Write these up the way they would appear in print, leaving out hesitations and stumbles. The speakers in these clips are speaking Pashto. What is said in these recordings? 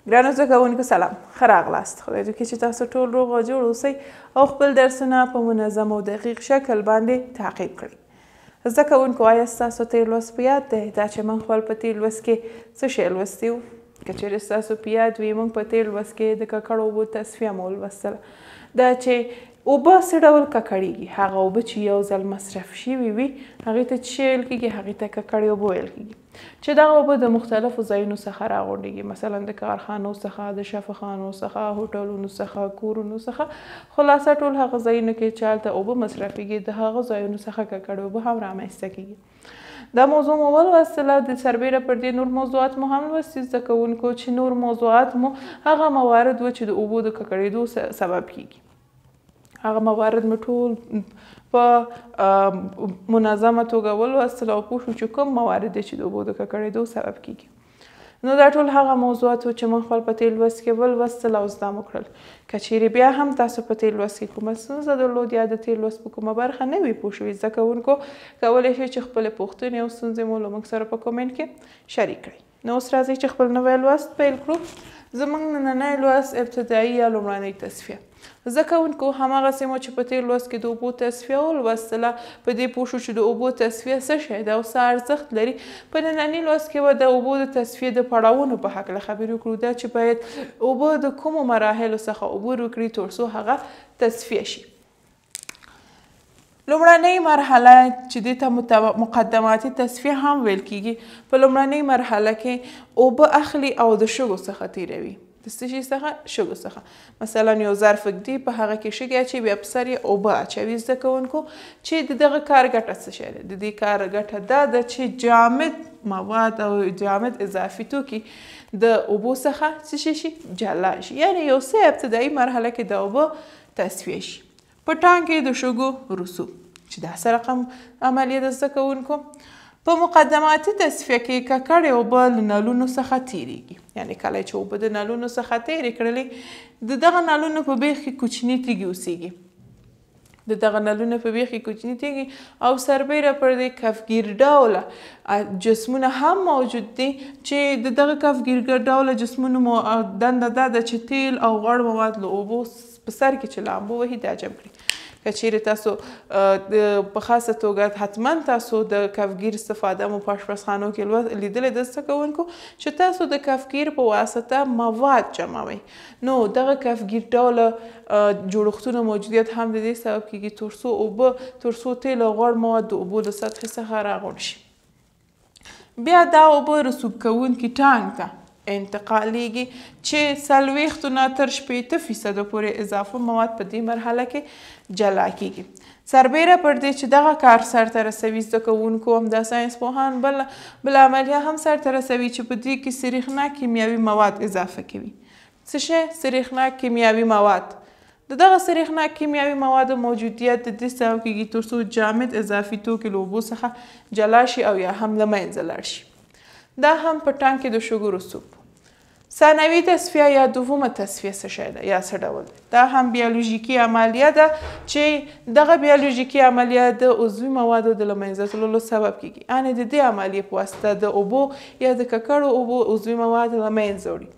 ګرانو زده کوونکو سلام، ښه راغلاست. خدای دې وکړي چې تاسو ټول روغ او جوړ اوسئ او خپل درسونه په منظم او دقیق شکل باندې تعقیب کړئ. زده کوونکو آیا ستاسو تېر لوست په یاد دی؟ دا چې موږ خپل په تېر لوست کې څه شی لوستی وو؟ که چېرې ستاسو په یاد وي موږ په تېر لوست کې د ککړو اوبو تصفیه مو ولوستله. دا چې اوبه څه ډول ککړېږي، هغه اوبه چې یو ځل مصرف شوي وي هغې ته څه شی ویل کېږي؟ هغې ته ککړې اوبه ویل کېږي. چې دغه اوبه د مختلفو ځایونو څخه راغونډېږي، مثلا د کارخانو څخه، د شفاخانو څخه، هوټلونو څخه، کورونو څخه، خلاصه ټول هغه ځایونه کې چې هلته اوبه مصرفېږي د هغه ځایونو څخه ککړې اوبه هم رامنځته کېږي. دا موضوع مو ولوستله، د سربیره پر دې نور موضوعات مو هم لوستي زده کوونکو چې نور موضوعات مو هغه موارد وو چې د اوبو د ککړېدو سبب کېږي. هغه موارد مو ټول په منظمه توګه ولوستل او پوه شو چې کوم موارد دی چې د اوبو د ککړېدو سبب کېږي. نو دا ټول هغه موضوعات وو چې موږ خپل په تېر لوست کې ولوستل او زده مو کړل. که چیرې بیا هم تاسو په تېر لوست کې کومه ستونزه درلود یا د تېر لوست په کومه برخه نه وي پوه شوي زده کوونکو، کولی شئ چې خپلې پوښتنې او ستونزې مو له موږ سره په کومنټ کې شریک کړئ. نو اوس راځئ چې خپل نوی لوست پیل کړو. زموږ نننی لوست ابتدایي یا لومړنۍ تصفیه. زده کوونکو هماغسې مو چې په تېر لوست کې د اوبو تصفیه ولوستله، په دې پوه شو چې د اوبو تصفیه څه شی ده او څه ارزښت لري. په ننني لوست کې به د اوبو د تصفیې د پړاوونو په هکله خبرې وکړو، دا چې باید اوبه د کومو مراحلو څخه عبور وکړي تر څو هغه تصفیه شي. لومړنۍ مرحله چې دې ته مقدماتي تصفیه هم ویل کېږي، په لومړنۍ مرحله کې اوبه اخلي او د شګو څخه تېروي. د څه شي څخه؟ شګو څخه. مثلا یو ظرف ږدي، په هغه کې شګې اچوي، بیا په سر یې اوبه اچوي. زده کوونکو چې د دغه کار ګټه څه شی ده؟ د دې کار ګټه دا ده چې جامد مواد او جامد اضافي توکي د اوبو څخه څه شي؟ جلا شي. یعنې یو څه ابتدایي مرحله کې د اوبو تصفیه شي. په ټانک کې د شګو رسوب چې دا څه رقم عملیه ده زده کوونکو؟ په مقدماتي تصفیه کې ککړې اوبه له نلونو څخه تېرېږي. یعنې کله چې اوبه د نلونو څخه تېرې کړلې، د دغه نلونو په بیخ کې کوچني تیږې اوسېږي. د دغه نلونو په بیخ کې کوچني تیږې او سربیره پر دې کفګیر ډوله جسمونه هم موجود دي چې د دغه کفګیر ډوله جسمونو دنده دا ده چې تیل او غوړ مواد له اوبو په سر کې چې لامبو وهي دا جمع کړي. که چیرې تاسو په خاصه توګه حتما تاسو د کفګیر استفاده مو په اشپزخانو کې لیدلی ده زده کوونکو چې تاسو د کفګیر په واسطه مواد جمعوئ. نو دغه کفګیر ډوله جوړښتونو موجودیت هم د دې سبب کېږي تر څو تیل او غوړ مواد د اوبو د سطحې څخه راغونډ شي. بیا دا اوبه رسوب کوونکي ټانک ته انتقالیږي چې 40 نه تر 80% پورې اضافه مواد په دې مرحله کې جلا کیږي. سربیره پر دې چې دغه کار سرته رسوي زده کوونکو، همدا ساینس پوهان بل عملیه هم سرته رسوي چې په دې کې سریښناک کیمیاوي مواد اضافه کوي. څه شی؟ سریښناک کیمیاوي مواد. د دغه سریښناک کیمیاوي موادو موجودیت د دې سبب کیږي تر څو جامد اضافي توکي له اوبو څخه جلا شي او یا هم له منځه لاړ شي. دا هم په ټانک کې د شګو رسوب. ثانوي تصفیه یا دومه تصفیه څه شی ده یا څه ډول ده؟ دا هم بیولوژیکي عملیه ده چې دغه بیولوژیکي عملیه د عضوي موادو د له منځه تللو سبب کیږي. یعنې د دې عملیې په واسطه د اوبو یا د ککړو اوبو عضوي مواد له منځه وړي.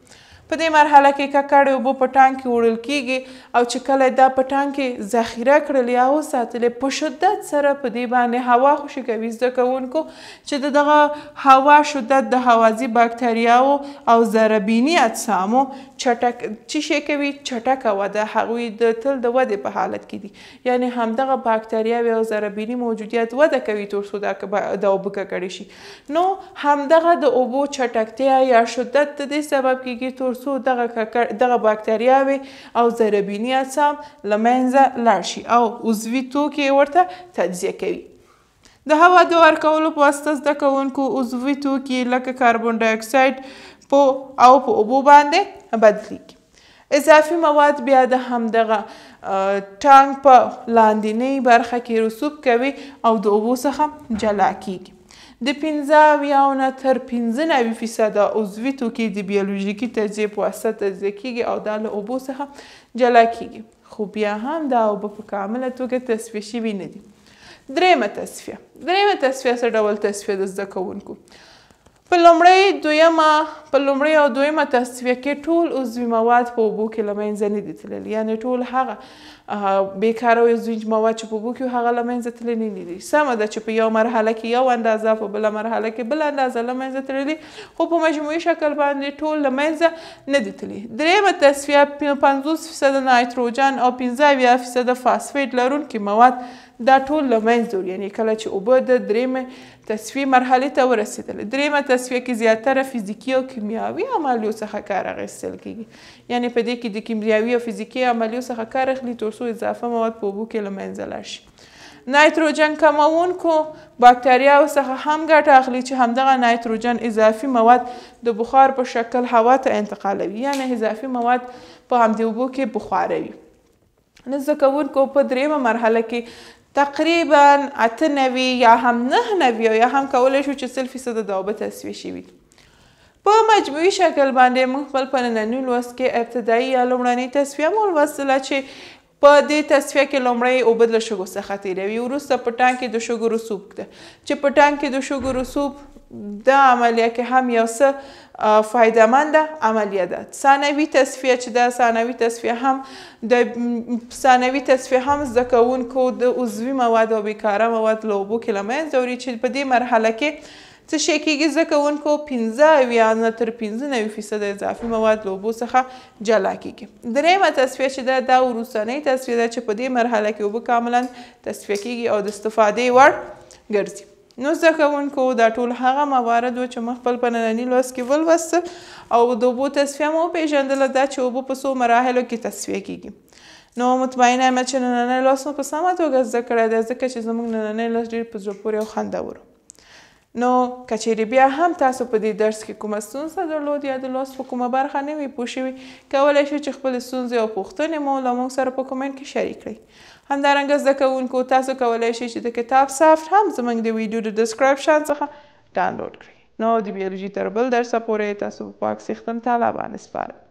په دې مرحله کې ککړې اوبه په ټانک کې وړل کېږي او چې کله دا په ټانک کې ذخیره کړل یا وساتلې، په شدت سره په دې باندې هوا خوشې کوي زده کوونکو چې د دغه هوا شدت د هوازي باکتریاو او ضربیني اجسامو څه شی کوي؟ چټکه وده. هغوی د تل د ودې په حالت کې دي. یعنې همدغه باکتریاوې او ضربیني موجودیت وده کوي تر څو د اوبه ککړې شي. نو همدغه د اوبو چټکتیا یا شدت د دې سبب کېږي تر څو دغه باکتریاوې او ضربیني اجسام له منځه لاړ شي او عضوي توکي ورته تجزیه کوي. د هوا د ورکولو په واسطه زده کوونکو عضوي توکي لکه کاربن ډای اکساید په اوبو باندې بدلیږي. اضافي مواد بیا د همدغه ټانک په لاندنۍ برخه کې رسوب کوي او د اوبو څخه جلا کیږي. د 15 نه تر 95% عضوي توکي د بیولوژیکي تجزیې په واسطه تجزیه کیږي او دا له اوبو څخه جلا کیږي. خو بیا هم دا اوبه په کامله توګه تصفیه شوي نه دي. درېیمه تصفیه څه ډول تصفیه ده زده کوونکو؟ په لومړۍ او دویمه تصفیه کې ټول عضوي مواد په اوبو کې له منځه نه دي تللي، یعنې ټول هغه بیکاره عضوي مواد چې په اوبو کې هغه له منځه تللي نه دي. سمه ده چې په یو مرحله کې یو اندازه، په بله مرحله کې بله اندازه له منځه تللي، خو په مجموعي شکل باندې ټول له منځه نه دي تللي. درېیمه تصفیه 50% نایتروجن او 15% فاسفیټ لرونکي مواد دا ټول له منځه وړي، یعنې کله چې اوبه د درېیمې تصفیې مرحلې ته ورسېدلې. درېیمه تصفیه کې زیاتره فزیکي او کیمیاوي عملیو څخه کار اخیستل کیږي، یعنې په دې کې د کیمیاوي او فزیکي عملیو څخه کار اخلي تر څو اضافه مواد په اوبو کې له منځه لاړ شي. نایتروجن کموونکو باکتریاوو څخه هم ګټه اخلي چې همدغه نایتروجن اضافي مواد د بخار په شکل هوا ته انتقالوي، یعنې اضافي مواد په همدې اوبو کې بخاروي. نو زده کوونکو په درېیمه مرحله کې تقریبا 98 یا هم 99 یا هم کولی شو چې 100% د اوبه تصفیه شوي دي. په مجموعي شکل باندې موږ خپل په ننني لوست کې ابتدایي یا لومړنۍ تصفیه مو ولوستله چې په دې تصفیه کې لومړی اوبه له شګو څخه تېروي، وروسته په ټانک کې د شګو رسوب ده چې په ټانک کې د شګو رسوب دا عملیه کې هم یو څه فایدهمنده عملیه ده. ثانوي تصفیه چې ده، ثانوي تصفیه هم زده کوونکو د عضوي مواد او بیکاره مواد له اوبو کې له منځه وړي چې په دې مرحله کې څه شی کېږي، زده کوونکو 15 تر 95% اضافي مواد له اوبو څخه جلا کېږي. درېیمه تصفیه چې ده دا وروستنۍ تصفیه ده چې په دې مرحله کې اوبه کاملا تصفیه کېږي او د استفادې وړ ګرځي. نو زده کوونکو دا ټول هغه موارد و چې موږ خپل په ننني لوست کې ولوسته او د اوبو تصفیه مو وپېژندله دا چې اوبه په څو مراحلو کې تصفیه کېږي. نو مطمئنه یم چې نننی لوست مو په سمه توګه زده کړی دی، ځکه چې زموږ نننی لوست ډېر په زړه پورې او خوندور. نو که چیرې بیا هم تاسو په دې درس کې کومه ستونزه درلود یا د لوست په کومه برخه نه وي پوه شوي، کولی شئ چې خپلې ستونزې او پوښتنې مو له موږ سره په کومنټ کې شریک کړئ. همدارنګه زده کوونکو تاسو کولی شئ چې د کتاب سافټ هم زموږ د ویډیو د ډسکرپشن څخه ډاونلوډ کړئ. نو د بیولوژي تر بل درسه پورې تاسو په پاک څښتن تعالی باندې سپارم.